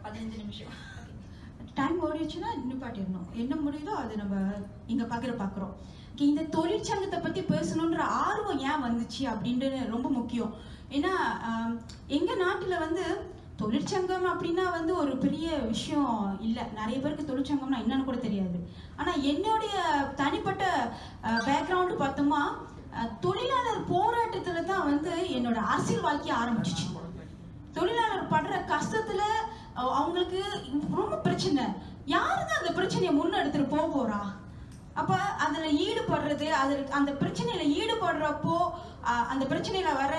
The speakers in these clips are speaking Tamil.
15 நிமிஷம். டைம் ஓடிடுச்சுன்னா நிப்பாட்டிடணும். என்ன முடியுதோ அது நம்ம இங்க பார்க்குறோம். இந்த தொழிற்சங்கத்தை பத்தி பேசணுன்ற ஆர்வம் ஏன் வந்துச்சு அப்படின்றது ரொம்ப முக்கியம். ஏன்னா எங்க நாட்டுல வந்து தொழிற்சங்கம் அப்படின்னா வந்து ஒரு பெரிய விஷயம் இல்லை. நிறைய பேருக்கு தொழிற்சங்கம்னா என்னன்னு கூட தெரியாது. ஆனா என்னுடைய தனிப்பட்ட பேக்ரவுண்டு பார்த்தோமா, தொழிலாளர் போராட்டத்துல தான் வந்து என்னோட அரசியல் வாழ்க்கையை ஆரம்பிச்சிச்சு. தொழிலாளர் படுற கஷ்டத்துல அவங்களுக்கு ரொம்ப பிரச்சனை. யாருதான் அந்த பிரச்சனையை முன்னெடுத்துட்டு போறா? அப்ப அதுல ஈடுபடுறது, அந்த பிரச்சனையில ஈடுபடுறப்போ, அந்த பிரச்சனையில வர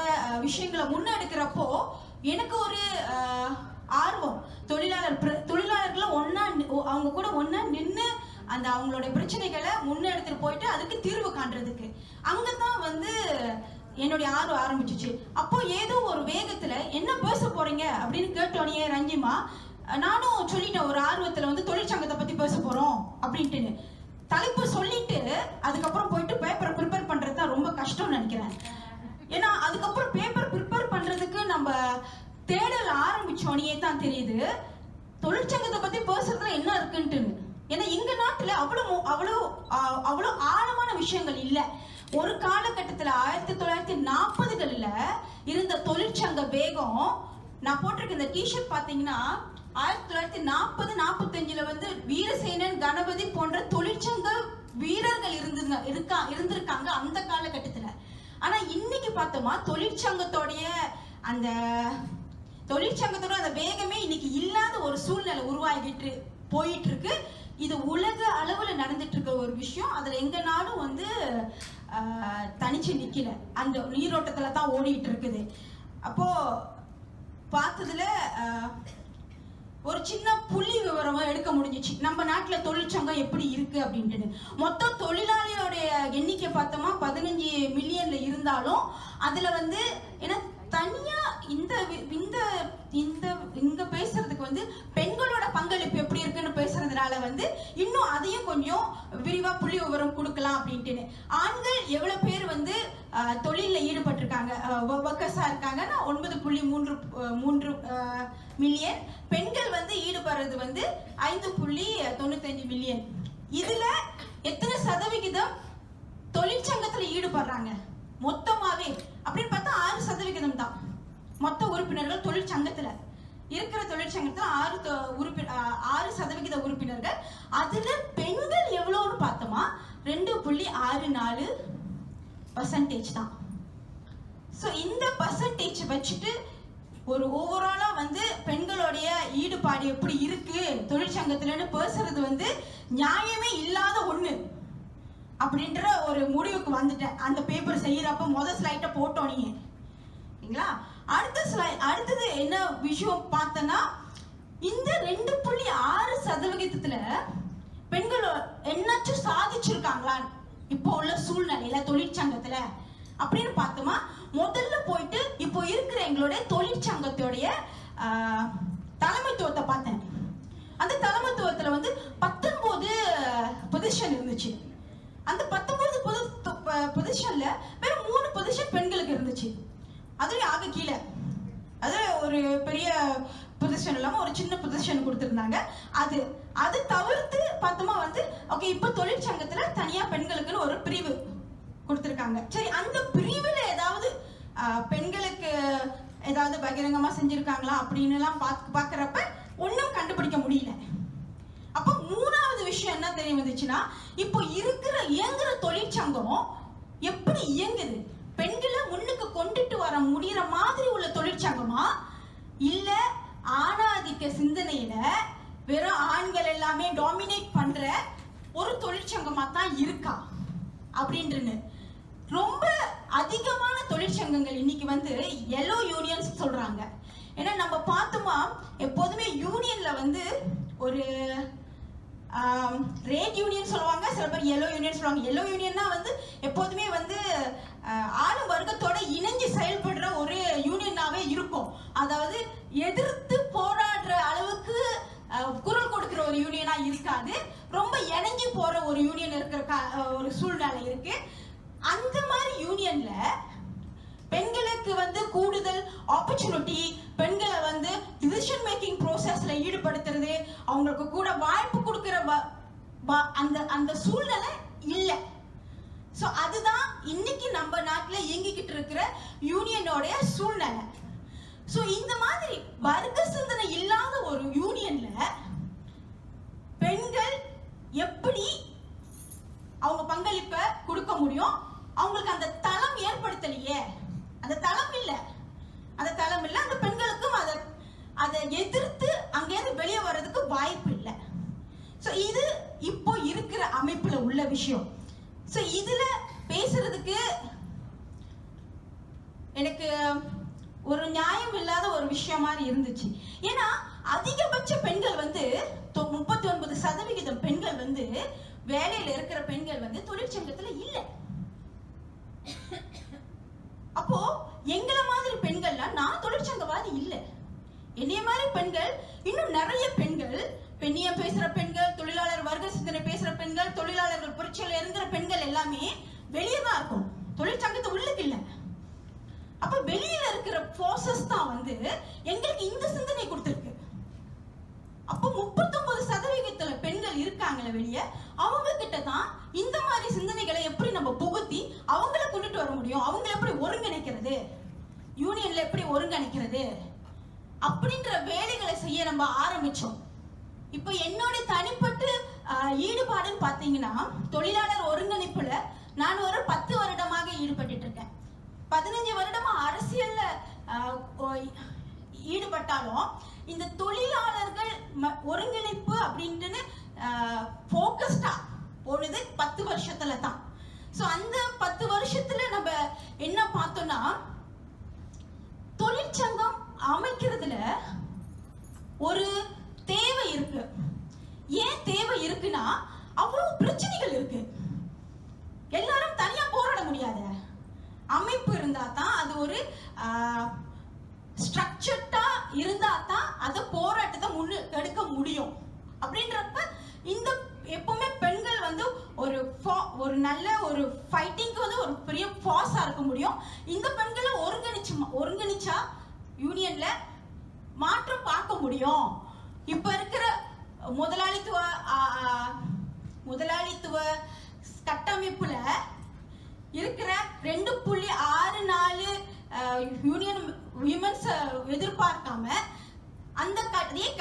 விஷயங்களை முன்னெடுக்கிறப்போ எனக்கு ஒரு ஆர்வம். தொழிலாளர்களை ஒன்னா அவங்க கூட ஒன்னா நின்று அந்த அவங்களோட பிரச்சனைகளை முன்னெடுத்துட்டு போயிட்டு அதுக்கு தீர்வு காண்றதுக்கு அங்கதான் வந்து என்னுடைய ஆர்வம் ஆரம்பிச்சிச்சு. அப்போ ஏதோ ஒரு வேகத்துல என்ன பேச போறீங்க அப்படின்னு கேட்டோடனே ரஞ்சிமா நானும் சொல்லிட்டேன், ஒரு ஆர்வத்துல வந்து தொழிற்சங்கத்தை பத்தி பேச போறோம் அப்படின்ட்டு தலைப்பு சொல்லிட்டு அதுக்கப்புறம் போயிட்டு பேப்பரை ப்ரிப்பேர் பண்றது தான் ரொம்ப கஷ்டம்னு நினைக்கிறேன். ஏன்னா அதுக்கப்புறம் பேப்பர் ப்ரிப்பேர் பண்றதுக்கு நம்ம தேடல் ஆரம்பிச்சோடனே தான் தெரியுது தொழிற்சங்கத்தை பத்தி பேசுறதுல என்ன இருக்குன்ட்டு. ஏன்னா எங்க நாட்டுல அவ்வளோ ஆழமான விஷயங்கள் இல்லை. ஒரு காலகட்டத்தில் 1940களில் இருந்த தொழிற்சங்க வேகம், நான் போட்டிருக்க இந்த டிஷர்ட் பார்த்தீங்கன்னா 1940-45 வந்து வீரசேனன், கணபதி போன்ற தொழிற்சங்க வீரர்கள் இருந்திருக்காங்க அந்த காலகட்டத்தில். ஆனா இன்னைக்கு பார்த்தோமா தொழிற்சங்கத்தோட அந்த வேகமே இன்னைக்கு இல்லாத ஒரு சூழ்நிலை உருவாகிட்டு போயிட்டு இருக்கு. இது உலக அளவுல நடந்துட்டு இருக்க ஒரு விஷயம். அதுல எங்க நாடும் வந்து தனிச்சு நிக்கல, அந்த நீரோட்டத்துல தான் ஓடிட்டு இருக்குது. அப்போ பார்த்ததுல ஒரு சின்ன புள்ளி விவரமா எடுக்க முடிஞ்சிச்சு நம்ம நாட்டுல தொழிற்சங்கம் எப்படி இருக்கு அப்படின்ட்டு. மொத்த தொழிலாளியோட எண்ணிக்கை பார்த்தோமா 15 மில்லியன்ல இருந்தாலும் அதுல வந்து ஏன்னா தனியா இங்க பேசுறதுக்கு வந்து பெண்களோட பங்களிப்பு எப்படி இருக்குன்னு பேசுறதுனால வந்து இன்னும் அதையும் கொஞ்சம் விரிவா புள்ளி விவரம் கொடுக்கலாம் அப்படின்ட்டு. ஆண்கள் எவ்வளவு பேர் வந்து தொழில ஈடுபட்டிருக்காங்க, ஒர்க்கர்ஸா இருக்காங்கன்னா 9.3 மில்லியன். பெண்கள் வந்து ஈடுபடுறது வந்து 5.95 மில்லியன். இதுல எத்தனை சதவிகிதம் தொழிற்சங்கத்துல ஈடுபடுறாங்க மொத்தமாவே அப்படின்னு பார்த்தா 6% தான் மொத்த உறுப்பினர்கள் தொழிற்சங்கத்துல இருக்கிற. தொழிற்சங்கத்துல 6% உறுப்பினர்கள். அதுல பெண்கள் எவ்வளவுன்னு பார்த்தோமா 2.64% தான். சோ இந்த பர்சன்டேஜ் வச்சுட்டு ஒரு ஓவராலா வந்து பெண்களுடைய ஈடுபாடு எப்படி இருக்கு தொழிற்சங்கத்துலன்னு பேசுறது வந்து நியாயமே இல்லாத ஒண்ணு அப்படின்ற ஒரு முடிவுக்கு வந்துட்டேன். அந்த பேப்பர் செய்யறப்ப முதல் ஸ்லைட்டை போட்டோனீங்களா? அடுத்தது என்ன விஷயம் பார்த்தனா, இந்த 2.6% பெண்கள் என்னாச்சும் சாதிச்சிருக்காங்களா இப்போ உள்ள சூழ்நிலையில தொழிற்சங்கத்துல அப்படின்னு பார்த்தோமா, முதல்ல போயிட்டு இப்போ இருக்கிற எங்களுடைய தொழிற்சங்கத்தோடைய தலைமைத்துவத்தை பார்த்தேன். அந்த தலைமைத்துவத்துல வந்து 19 பொசிஷன் இருந்துச்சு. அந்த 19 பொசிஷன்ல வெறும் 3 பொசிஷன் பெண்களுக்கு இருந்துச்சு. அதுலயும் ஆக கீழே, அது ஒரு பெரிய பொசிஷன் இல்லாம ஒரு சின்ன பொசிஷன் கொடுத்திருந்தாங்க. அது தவிர்த்து பார்த்தோமா வந்து ஓகே இப்ப தொழிற்சங்கத்துல தனியா பெண்களுக்குன்னு ஒரு பிரிவு கொடுத்திருக்காங்க. சரி, அந்த பிரிவுல ஏதாவது பெண்களுக்கு ஏதாவது பகிரங்கமா செஞ்சிருக்காங்களா அப்படின்னு எல்லாம் பாக்குறப்ப ஒன்னும் கண்டுபிடிக்க முடியல. அப்போ மூணாவது விஷயம் என்ன தெரிய வந்துச்சுன்னா, இப்போ இயங்குற தொழிற்சங்கம் எப்படி இயங்குது, பெண்களை முன்னுக்கு கொண்டுட்டு வர முடியற மாதிரி உள்ள தொழிற்சங்கமா இல்ல ஆணாதிக்க சிந்தனையில வெறும் ஆண்கள் எல்லாமே டாமினேட் பண்ற ஒரு தொழிற்சங்கமா தான் இருக்கா அப்படின்றது. ரொம்ப அதிகமான தொழிற்சங்கங்கள் இன்னைக்கு வந்து எல்லோ யூனியன்ஸ் சொல்றாங்க. ஏன்னா நம்ம பார்த்தோமா எப்போதுமே யூனியன்ல வந்து ஒரு ரேட் யூனியன் சொல்லுவாங்க, சில பேர் எல்லோ யூனியன் சொல்லுவாங்க. எல்லோ யூனியன்னா வந்து எப்போதுமே வந்து ஆளும் வர்க்கத்தோட இணைஞ்சு செயல்படுற ஒரு யூனியனாவே இருக்கும். அதாவது எதிர்த்து போராடுற அளவுக்கு குரல் கொடுக்கிற ஒரு யூனியனா இருக்காது, ரொம்ப இணைஞ்சு போற ஒரு யூனியன் இருக்கிற ஒரு சூழ்நிலை இருக்கு. அந்த மாதிரி யூனியன்ல பெண்களுக்கு வந்து கூடுதல் ஆப்பர்ச்சுனிட்டி, பெண்களை வந்து இது டெசிஷன் மேக்கிங் ப்ரோசஸ்ல ஈடுபடுத்துறது, அவங்களுக்கு கூட வாய்ப்பு கொடுக்கிற அந்த அந்த சூழ்நிலை இல்லை. ஸோ அதுதான் இன்னைக்கு நம்ம நாட்டில் இயங்கிக்கிட்டு இருக்கிற யூனியனோட சூழ்நிலை. ஸோ இந்த மாதிரி வர்க்க சிந்தனை இல்லாத ஒரு யூனியன்ல பெண்கள் எப்படி அவங்க பங்களிப்பை கொடுக்க முடியும்? அவங்களுக்கு அந்த தளம் ஏற்படுத்தலையே. அந்த தளம் இல்லை, அந்த தளம் இல்லை. அந்த பெண்களுக்கும் அதை எதிர்த்து அங்கேயிருந்து வெளியே வர்றதுக்கு வாய்ப்பு இல்லை. ஸோ இது இப்போ இருக்கிற அமைப்புல உள்ள விஷயம். ஸோ இதுல பேசுறதுக்கு எனக்கு ஒரு நியாயம் இல்லாத ஒரு விஷயம் மாதிரி இருந்துச்சு. ஏன்னா அதிகபட்ச பெண்கள் வந்து 39% பெண்கள் வந்து வேலையில இருக்கிற பெண்கள் வந்து தொழிற்சங்கத்துல இல்லை. அப்போ எங்களை மாதிரி பெண்கள்லாம், நான் தொழிற்சங்கவாதி இல்லை, என்னைய மாதிரி பெண்கள், இன்னும் நிறைய பெண்கள், பெண்ணியம் பேசுற பெண்கள், தொழிலாளர் வர்க்க சிந்தனை பேசுற பெண்கள், தொழிலாளர்கள் புரட்சியில் இருக்கிற பெண்கள் எல்லாமே வெளியே தான் இருக்கும், தொழிற்சங்கத்து உள்ளுக்கு இல்லை. அப்ப வெளியில இருக்கிற போர்சஸ் தான் வந்து எங்களுக்கு இந்த சிந்தனை கொடுத்திருக்கு. அப்போ 39% பெண்கள் இருக்காங்களே வெளியே, அவங்க கிட்ட தான் இந்த மாதிரி சிந்தனைகளை எப்படி நம்ம புகுத்தி அவங்கள கொண்டுட்டு வர முடியும், அவங்களை எப்படி ஒருங்கிணைக்கிறது, யூனியன்ல எப்படி ஒருங்கிணைக்கிறது அப்படின்ற வேலைகளை செய்ய நம்ம ஆரம்பிச்சோம். இப்போ என்னோட தனிப்பட்ட ஈடுபாடுன்னு பார்த்தீங்கன்னா, தொழிலாளர் ஒருங்கிணைப்புல நான் ஒரு 10 வருடமாக ஈடுபட்டு இருக்கேன். 15 வருடமா அரசியல்ல ஈடுபட்டாலும் இந்த தொழிலாளர்கள் ஒருங்கிணைப்பு அப்படின்ட்டு போக்கஸ்டா போனது 10 வருஷத்துல தான். ஸோ அந்த 10 வருஷத்துல நம்ம என்ன பார்த்தோம்னா, தொழிற்சங்கம் அமைக்கிறதுல ஒரு தேவை இருக்கு. ஏன் தேவை இருக்குன்னா, அவ்வளவு பிரச்சனைகள் இருக்கு. எல்லாரும் தனியா போராட முடியாது. அமைப்பு இருந்தா தான், அது ஒரு ஸ்ட்ரக்சர்டா இருந்தா தான் அந்த போராட்டத்தை முன்னெடுக்க முடியும். அப்படின்றப்ப இந்த எப்பவுமே பெண்கள் வந்து ஒரு நல்ல ஒரு ஃபைட்டிங்க்கு வந்து ஒரு பெரிய ஃபார்ஸா இருக்க முடியும். இந்த பெண்களை ஒருங்கிணைச்சா யூனியன்ல மாற்றம் பார்க்க முடியும். இப்ப இருக்கிற முதலாளித்துவ கட்டமைப்புல இருக்கிற 2.64 யூனியன் விமன்ஸ் எதிர்பார்க்காம அந்த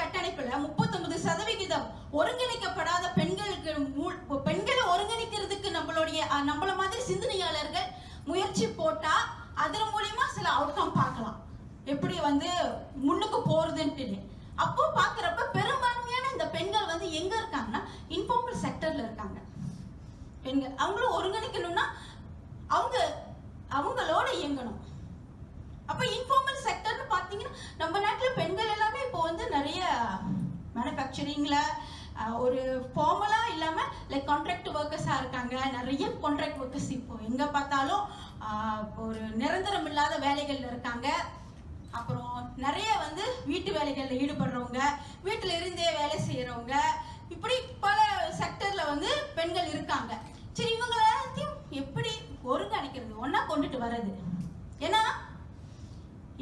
கட்டமைப்புல 39% ஒருங்கிணைக்கப்படாத பெண்களை ஒருங்கிணைக்கிறதுக்கு நம்மள மாதிரி சிந்தனையாளர்கள் முயற்சி போட்டா அதன் மூலியமா சில அவுட்கம் பார்க்கலாம், எப்படி வந்து முன்னுக்கு போறதுன்ட்டு. அப்போ பாக்குறப்ப பெரும்பான்மையான இந்த பெண்கள் வந்து எங்க இருக்காங்கன்னா, இன்ஃபார்மல் செக்டர்ல இருக்காங்க. பெண்கள் அவங்களும் ஒருங்கிணைக்கணும்னா அவங்களோட இயங்கணும். அப்ப இன்ஃபார்மல் செக்டர்னு பாத்தீங்கன்னா, நம்ம நாட்டுல பெண்கள் எல்லாமே இப்போ வந்து நிறைய மேனுஃபேக்சரிங்ல ஒரு ஃபார்மலா இல்லாம லைக் கான்ட்ராக்ட் ஒர்க்கர்ஸா இருக்காங்க. நிறைய கான்ட்ராக்ட் ஒர்க்கர்ஸ் இப்போ எங்க பார்த்தாலும் ஒரு நிரந்தரம் இல்லாத வேலைகள்ல இருக்காங்க. அப்புறம் நிறைய வந்து வீட்டு வேலைகள்ல ஈடுபடுறவங்க, வீட்டுல இருந்தே வேலை செய்யறவங்க, இப்படி பல செக்டர்ல வந்து பெண்கள் இருக்காங்க. சரி, இவங்க எல்லாத்தையும் எப்படி ஒருங்கிணைக்கிறது, ஒன்னா கொண்டுட்டு வர்றது? ஏன்னா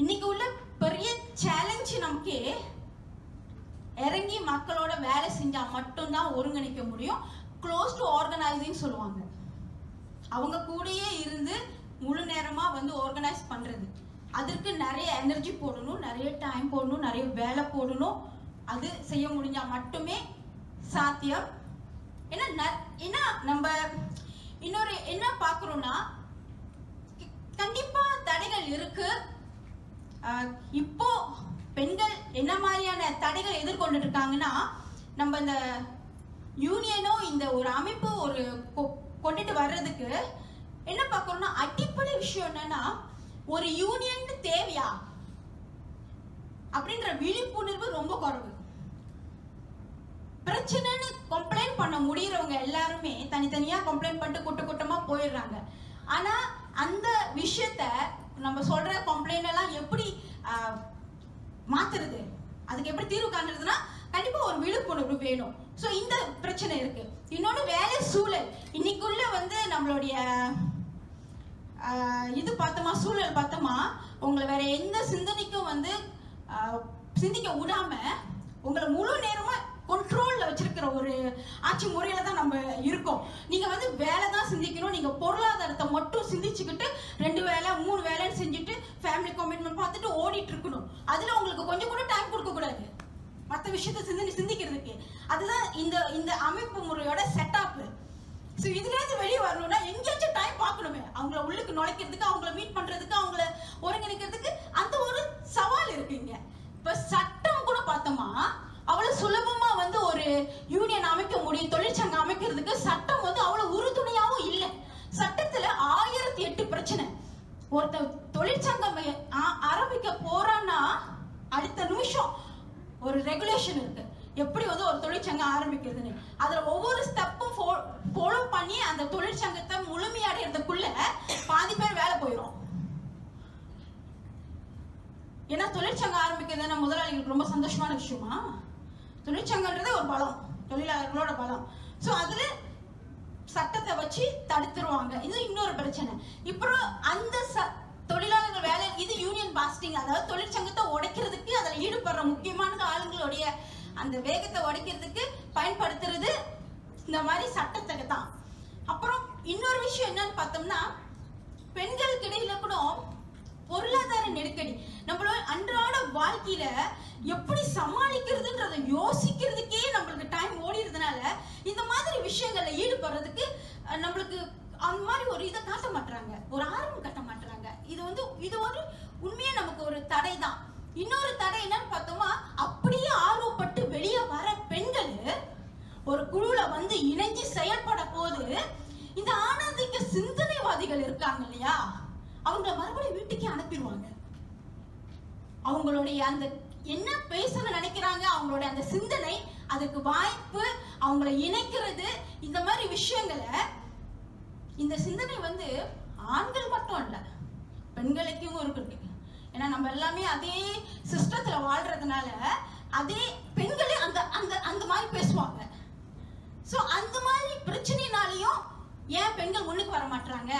இன்னைக்கு உள்ள பெரிய சேலஞ்ச் நமக்கு இறங்கி மக்களோட வேலை செஞ்சா மட்டும்தான் ஒருங்கிணைக்க முடியும். க்ளோஸ் டு ஆர்கனைசிங் சொல்லுவாங்க. அவங்க கூடயே இருந்து முழு நேரமா வந்து ஆர்கனைஸ் பண்றது, அதற்கு நிறைய எனர்ஜி போடணும், நிறைய டைம் போடணும், நிறைய வேலை போடணும். அது செய்ய முடிஞ்சா மட்டுமே சாத்தியம். ஏன்னா நம்ம இன்னொரு என்ன பார்க்கறோம்னா, கண்டிப்பா தடைகள் இருக்கு. இப்போ பெண்கள் என்ன மாதிரியான தடைகள் எதிர்கொண்டு இருக்காங்கன்னா, நம்ம இந்த யூனியனோ இந்த ஒரு அமைப்பு ஒரு கொண்டுட்டு வர்றதுக்கு என்ன பார்க்கறோம்னா, அடிப்படை விஷயம் என்னன்னா, ஒரு யூனியன் தேவையா அப்படின்ற விழிப்புணர்வு ரொம்ப குறைவு. பிரச்சனைன்னு கம்ப்ளைண்ட் பண்ண முடியறவங்க எல்லாருமே தனித்தனியா கம்ப்ளைண்ட் பண்ணிட்டு கூட்டமா போயிடுறாங்க. ஆனா அந்த விஷயத்த நம்ம சொல்ற கம்ப்ளைண்ட் எல்லாம் எப்படி மாத்துறது, அதுக்கு எப்படி தீர்வு காண்றதுன்னா கண்டிப்பா ஒரு விழிப்புணர்வு வேணும். சோ இந்த பிரச்சனை இருக்கு. இன்னொன்னு வேலை சூழல். இன்னைக்குள்ள வந்து நம்மளுடைய இது பார்த்தோமா, சூழல் பார்த்தோமா, உங்களை வேற எந்த சிந்தனைக்கும் வந்து சிந்திக்க விடாம உங்களை முழு நேரமா கண்ட்ரோல்ல வச்சிருக்கிற ஒரு ஆட்சி முறையில தான் நம்ம இருக்கோம். நீங்க வந்து வேலை தான் சிந்திக்கணும். நீங்க பொருளாதாரத்தை மட்டும் சிந்திச்சுக்கிட்டு 2 வேலை 3 வேலைன்னு செஞ்சுட்டு ஃபேமிலி கமிட்மெண்ட் பார்த்துட்டு ஓடிட்டு இருக்கணும். அதுல உங்களுக்கு கொஞ்சம் கூட டைம் கொடுக்க கூடாது மற்ற விஷயத்த சிந்திக்கிறதுக்கு. அதுதான் இந்த அமைப்பு முறையோட செட்டப். ஸோ இதுலேருந்து வெளியே வரணும்னா எங்கேயாச்சும் டைம் பார்க்கணுமே. அவங்கள உள்ளுக்கு நுழைக்கிறதுக்கு, அவங்கள மீட் பண்றதுக்கு, அவங்கள ஒருங்கிணைக்கிறதுக்கு அந்த ஒரு சவால் இருக்குங்க. இப்ப சட்டம் கூட பார்த்தோமா அவ்வளவு சுலபமா வந்து ஒரு யூனியன் அமைக்க முடியும், தொழிற்சங்கம் அமைக்கிறதுக்கு சட்டம் வந்து அவ்வளவு உறுதுணையாவும் இல்லை. சட்டத்துல 1008 பிரச்சனை. ஒருத்த தொழிற்சங்கம் ஆரம்பிக்க போறான்னா அடுத்த நிமிஷம் ஒரு ரெகுலேஷன் இருக்கு, எப்படி வந்து ஒரு தொழிற்சங்கம் ஆரம்பிக்கிறதுன்னு. அதுல ஒவ்வொரு ஸ்டெப்பும் ஃபாலோ பண்ணி அந்த தொழிற்சங்கத்தை முழுமையடைறதுக்குள்ள பாதி பேர் வேலை போயிடும். ஏன்னா தொழிற்சங்கம் ஆரம்பிக்கிறது முதலாளிகளுக்கு ரொம்ப சந்தோஷமான விஷயமா? தொழிற்சங்கம்ன்றது ஒரு பலம், தொழிலாளர்களோட பலம். ஸோ அதுல சட்டத்தை வச்சு தடுத்துருவாங்க. இது இன்னொரு பிரச்சனை. இப்போ அந்த தொழிலாளர்கள் வேலை, இது யூனியன் பாஸ்டிங், அதாவது தொழிற்சங்கத்தை உடைக்கிறதுக்கு அதில் ஈடுபடுற முக்கியமான ஆளுங்களுடைய அந்த வேகத்தை உடைக்கிறதுக்கு பயன்படுத்துறது இந்த மாதிரி சட்டத்தை தான். அப்புறம் இன்னொரு விஷயம் என்னன்னு பார்த்தோம்னா, பெண்களுக்கு இடையில கூட பொருளாதார நெருக்கடி. நம்மளோட அன்றாட வாழ்க்கையில எப்படி சமாளிக்கிறதுன்றத யோசிக்கிறதுக்கே நம்மளுக்கு டைம் ஓடிறதுனால இந்த மாதிரி விஷயங்கள்ல ஈடுபடுறதுக்கு நம்மளுக்கு அந்த மாதிரி ஒரு இதை காட்ட மாட்டாங்க, ஒரு ஆர்வம் காட்ட மாட்டாங்க. இது ஒரு உண்மையே நமக்கு ஒரு தடை தான். இன்னொரு தடை என்னன்னு பார்த்தோமா, அப்படியே ஆர்வப்பட்டு வெளியே வர பெண்கள் ஒரு குழுல வந்து இணைஞ்சு செயல்பட போது இந்த ஆணாதிக்க சிந்தனைவாதிகள் இருக்காங்க இல்லையா, அவங்கள மறுபடியும் வீட்டுக்கே அனுப்பிடுவாங்க. அவங்களுடைய அந்த என்ன பேசணும்னு நினைக்கிறாங்க, அவங்களோட அந்த சிந்தனை, அதுக்கு வாய்ப்பு, அவங்கள இணைக்கிறது, இந்த மாதிரி விஷயங்களை, இந்த சிந்தனை வந்து ஆண்கள் மட்டும் இல்ல பெண்களுக்கும் இருக்கு. ஏன்னா நம்ம எல்லாமே அதே சிஸ்டத்துல வாழ்றதுனால அதே பெண்களே அந்த அந்த அந்த மாதிரி பேசுவாங்க. ஸோ அந்த மாதிரி பிரச்சனைனாலையும் ஏன் பெண்கள் முன்னுக்கு வர மாட்டாங்க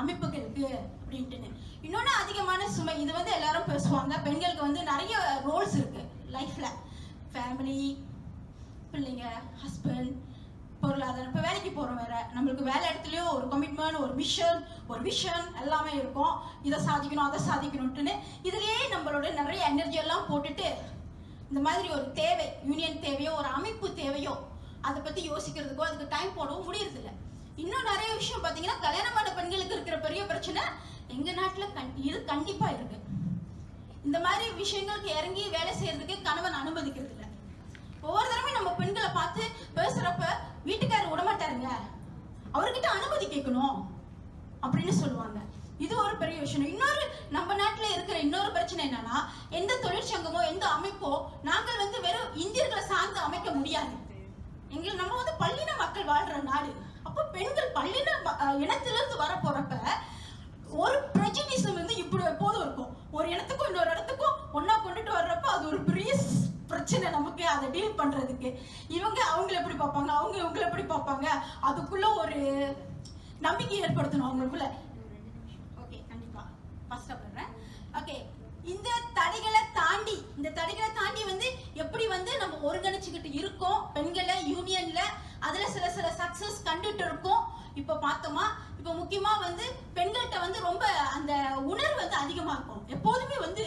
அமைப்புகளுக்கு அப்படின்ட்டு. இன்னொன்னு அதிகமான சுமை. இது வந்து எல்லாரும் பேசுவாங்க, பெண்களுக்கு வந்து நிறைய ரோல்ஸ் இருக்கு லைஃப்ல. ஃபேமிலி, பிள்ளைங்க, ஹஸ்பண்ட், பொருளாதாரம். இப்போ வேலைக்கு போறோம், வேற நம்மளுக்கு வேலை இடத்துலயும் ஒரு கமிட்மெண்ட், ஒரு விஷன் எல்லாமே இருக்கும். இதை சாதிக்கணும், அதை சாதிக்கணும்ட்டுன்னு இதுலயே நம்மளோட நிறைய எனர்ஜி எல்லாம் போட்டுட்டு இந்த மாதிரி ஒரு தேவை, யூனியன் தேவையோ ஒரு அமைப்பு தேவையோ அதை பத்தி யோசிக்கிறதுக்கோ அதுக்கு டைம் போடவும் முடியறது இல்லை. இன்னும் நிறைய விஷயம் பாத்தீங்கன்னா, கல்யாணமான பெண்களுக்கு இருக்கிற பெரிய பிரச்சனை எங்க நாட்டுல இது கண்டிப்பா இருக்கு. இந்த மாதிரி விஷயங்களுக்கு இறங்கி வேலை செய்யறதுக்கு கணவன் அனுமதிக்கிறது இல்லை. ஒவ்வொரு தடவை நம்ம பெண்களை பார்த்து பேசுறப்ப வீட்டுக்காரர் விடமாட்டாருங்க, அவர்கிட்ட அனுமதி கேட்கணும் அப்படின்னு சொல்லுவாங்க. இது ஒரு பெரிய விஷயம். இன்னொரு நம்ம நாட்டுல இருக்கிற இன்னொரு பிரச்சனை என்னன்னா, எந்த தொழிற்சங்கமோ எந்த அமைப்போ நாங்கள் வந்து வெறும் இந்தியர்களை சார்ந்து அமைக்க முடியாது. நம்ம வந்து பல்லின மக்கள் வாழ்ற நாடு. அப்போ பெண்கள் பல்லின இனத்திலிருந்து வர போறப்ப ஒரு பிரஜினிசம் வந்து இப்படி எப்போதும் இருக்கும். ஒரு இடத்துக்கும் இன்னொரு இடத்துக்கும் ஒன்னா கொண்டுட்டு வர்றப்ப அது ஒரு பெரிய பிரச்சனை நமக்கு அதை டீல் பண்றதுக்கு. இவங்க அவங்களை எப்படி பார்ப்பாங்க, அவங்க இவங்களை எப்படி பார்ப்பாங்க, அதுக்குள்ள ஒரு நம்பிக்கை ஏற்படுத்தணும் அவங்களுக்குள்ள. ஓகே, கண்டிப்பா ஃபர்ஸ்டா சொல்றேன். ஓகே, இந்த தடைகளை தாண்டி வந்து எப்படி வந்து நம்ம ஒருங்கிணைச்சுக்கிட்டு இருக்கோம் பெண்களை யூனியன்ல, அதுல சில சக்சஸ் கண்டுட்டு இருக்கோம். இப்ப பார்த்தோமா, இப்ப முக்கியமா வந்து பெண்கள்கிட்ட வந்து ரொம்ப அந்த உணர்வு வந்து அதிகமா இருக்கும். எப்போதுமே வந்து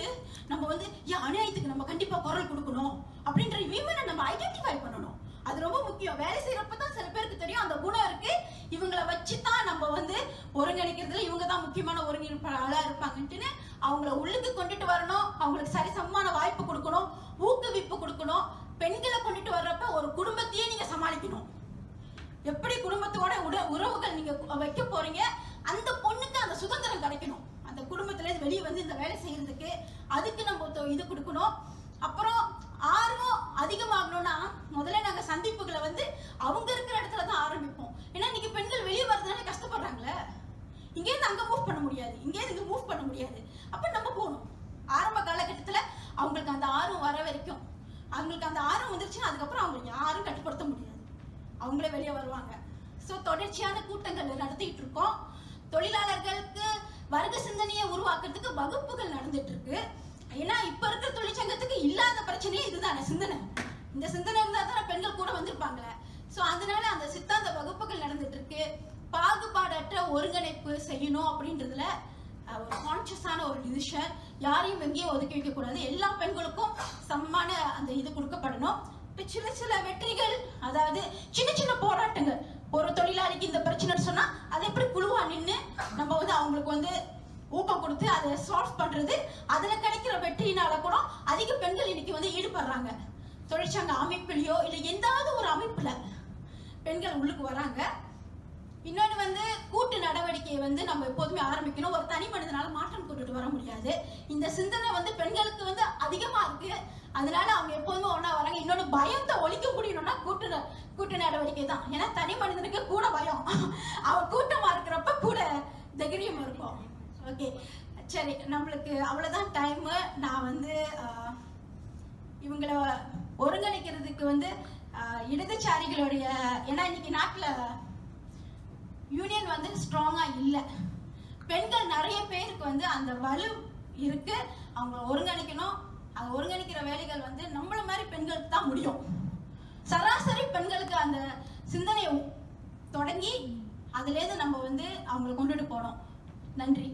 நம்ம வந்து அநியாயத்துக்கு நம்ம கண்டிப்பா குரல் கொடுக்கணும் அப்படின்ற விமனை நம்ம ஐடென்டிஃபை பண்ணணும். அது ரொம்ப முக்கியம். வேலை செய்யறப்பதான் சில பேருக்கு தெரியும் அந்த குணம் இருக்கு, இவங்களை வச்சுதான் நம்ம வந்து ஒருங்கிணைக்கிறதுல இவங்க தான் முக்கியமான ஒருங்கிணைப்பாளா இருப்பாங்கன்னு அவங்கள உள்ளுக்கு கொண்டுட்டு வரணும். அவங்களுக்கு சரிசமமான வாய்ப்பு கொடுக்கணும், ஊக்குவிப்பு கொடுக்கணும். பெண்களை கொண்டுட்டு வர்றப்ப ஒரு குடும்பத்தையே நீங்க சமாளிக்கணும். எப்படி குடும்பத்தோட உறவுகள் நீங்க வைக்க போறீங்க, அந்த பொண்ணுக்கு அந்த சுதந்திரம் கிடைக்கணும். அந்த குடும்பத்துல வெளியே வந்து இந்த வேலை செய்யறதுக்கு அதுக்கு நம்ம இது கொடுக்கணும். அப்புறம் ஆர்வம் அதிகமாகணும்னா முதல்ல நாங்க சந்திப்புகளை வந்து அவங்க இருக்கிற இடத்துல தான் ஆரம்பிப்போம். ஏன்னா இன்னைக்கு பெண்கள் வெளியே வர்றதுனால கஷ்டப்படுறாங்களே, இங்கேருந்து அங்க மூவ் பண்ண முடியாது, இங்கேருந்து இங்க மூவ் பண்ண முடியாது. அப்ப நம்ம போகணும். ஆரம்ப காலகட்டத்துல அவங்களுக்கு அந்த ஆர்வம் வர வரைக்கும், அவங்களுக்கு அந்த ஆர்வம் வந்துருச்சுன்னா அதுக்கப்புறம் அவங்க யாரும் கட்டுப்படுத்த முடியாது, அவங்களே வெளியே வருவாங்க. ஸோ தொடர்ச்சியான கூட்டங்கள் நடத்திட்டு இருக்கோம். தொழிலாளர்களுக்கு வர்க்க சிந்தனையை உருவாக்குறதுக்கு வகுப்புகள் நடந்துட்டு இருக்கு. ஏன்னா இப்ப இருக்கிற தொழிற்சங்கத்துக்கு இல்லாத பிரச்சனையே இதுதானே, சிந்தனை. இந்த சிந்தனை இருந்தா தான் பெண்கள் கூட வந்திருப்பாங்களே. ஸோ அதனால அந்த சித்தாந்த வகுப்புகள் நடந்துட்டு இருக்கு. பாகுபாடற்ற ஒருங்கிணைப்பு செய்யணும் அப்படின்றதுல ஒரு கான்சியஸான ஒரு டிசிஷன். யாரையும் எங்கேயும் ஒதுக்கி வைக்க கூடாது. எல்லா பெண்களுக்கும் சமமான அந்த இது கொடுக்கப்படணும். சில சில வெற்றிகள், அதாவது சின்ன சின்ன போராட்டங்கள், ஒரு தொழிலாளிக்கு இந்த பிரச்சனை சொன்னா அதை எப்படி குழுவா நின்று நம்ம வந்து அவங்களுக்கு வந்து ஊக்கம் கொடுத்து அதை சால்வ் பண்றது, அதுல கிடைக்கிற வெற்றியினால கூட அதிக பெண்கள் இன்னைக்கு வந்து ஈடுபடுறாங்க. தொழிற்சங்க அமைப்புலயோ இல்ல எந்தாவது ஒரு அமைப்புல பெண்கள் உள்ளுக்கு வராங்க. இன்னொன்று வந்து கூட்டு நடவடிக்கையை வந்து நம்ம எப்போதுமே ஆரம்பிக்கணும். ஒரு தனி மனிதனால மாற்றம் கொண்டுட்டு வர முடியாது. இந்த சிந்தனை வந்து பெண்களுக்கு வந்து அதிகமா இருக்கு. அதனால அவங்க எப்போதுமே ஒன்னா வராங்க. இன்னொன்று பயத்தை ஒழிக்க முடியணும்னா கூட்டு நடவடிக்கை தான். ஏன்னா தனி மனிதனுக்கு கூட பயம், அவன் கூட்டமா இருக்கிறப்ப கூட தைரியம் இருக்கும். ஓகே, சரி, நம்மளுக்கு அவ்வளவுதான் டைம். நான் வந்து இவங்களை ஒருங்கிணைக்கிறதுக்கு வந்து இடதுசாரிகளுடைய, ஏன்னா இன்னைக்கு நாட்டில் யூனியன் வந்து ஸ்ட்ராங்கா இல்லை. பெண்கள் நிறைய பேருக்கு வந்து அந்த வலு இருக்கு. அவங்க ஒருங்கிணைக்கணும். அது ஒருங்கிணைக்கிற வேலைகள் வந்து நம்மள மாதிரி பெண்களுக்கு தான் முடியும். சராசரி பெண்களுக்கு அந்த சிந்தனையை தொடங்கி அதுலேருந்து நம்ம வந்து அவங்களை கொண்டுட்டு போனோம். நன்றி.